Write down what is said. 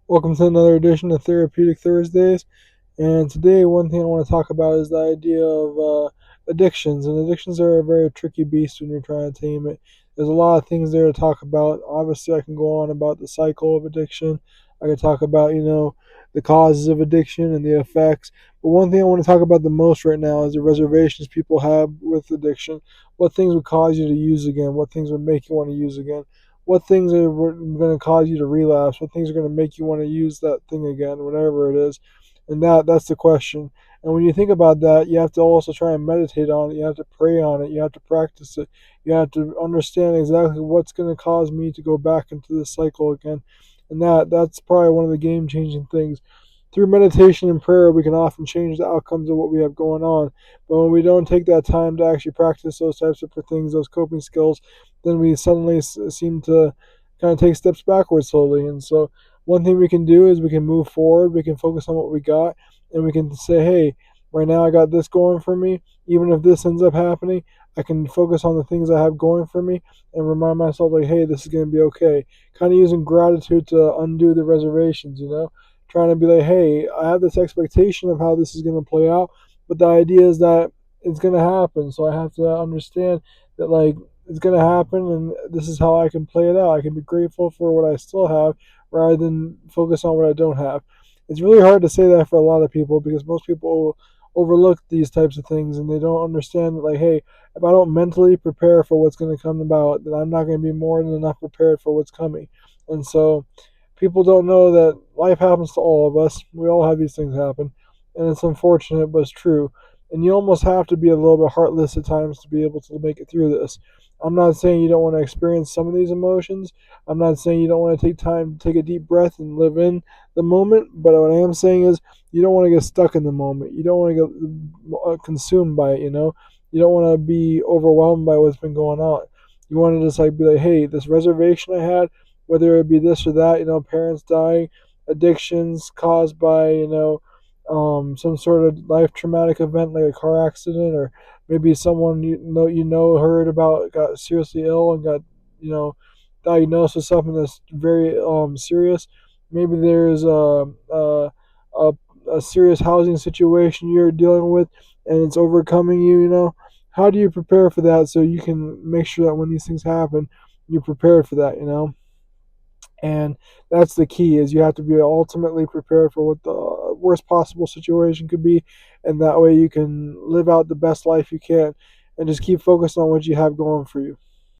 Welcome to another edition of Therapeutic Thursdays. And today, one thing I want to talk about is the idea of addictions. And addictions are a very tricky beast when you're trying to tame it. There's a lot of things there to talk about. Obviously, I can go on about the cycle of addiction. I can talk about, the causes of addiction and the effects. But one thing I want to talk about the most right now is the reservations people have with addiction. What things would cause you to use again? What things would make you want to use again? What things are going to cause you to relapse? What things are going to make you want to use that thing again, whatever it is? And that's the question. And when you think about that, you have to also try and meditate on it. You have to pray on it. You have to practice it. You have to understand exactly what's going to cause me to go back into this cycle again. And that's probably one of the game changing things. Through meditation and prayer, we can often change the outcomes of what we have going on. But when we don't take that time to actually practice those types of things, those coping skills, then we suddenly seem to kind of take steps backwards slowly. And so, one thing we can do is we can move forward, we can focus on what we got, and we can say, hey, right now I got this going for me. Even if this ends up happening, I can focus on the things I have going for me and remind myself, like, hey, this is going to be okay. Kind of using gratitude to undo the reservations, trying to be like, hey, I have this expectation of how this is going to play out, but the idea is that it's going to happen. So I have to understand that, like, it's going to happen and this is how I can play it out. I can be grateful for what I still have rather than focus on what I don't have. It's really hard to say that for a lot of people because most people overlook these types of things and they don't understand that, like, hey, if I don't mentally prepare for what's going to come about, then I'm not going to be more than enough prepared for what's coming. And so people don't know that life happens to all of us. We all have these things happen, and it's unfortunate, but it's true. And you almost have to be a little bit heartless at times to be able to make it through this. I'm not saying you don't want to experience some of these emotions. I'm not saying you don't want to take time to take a deep breath and live in the moment. But what I am saying is you don't want to get stuck in the moment. You don't want to get consumed by it. You don't want to be overwhelmed by what's been going on. You want to just like be like, hey, this reservation I had, whether it be this or that, parents dying, addictions caused by, some sort of life traumatic event like a car accident, or maybe someone heard about got seriously ill and got, you know diagnosed with something that's very serious. Maybe there's a, a serious housing situation you're dealing with and it's overcoming you. How do you prepare for that so you can make sure that when these things happen, you're prepared for that? And that's the key, is you have to be ultimately prepared for what the worst possible situation could be, and that way you can live out the best life you can and just keep focused on what you have going for you.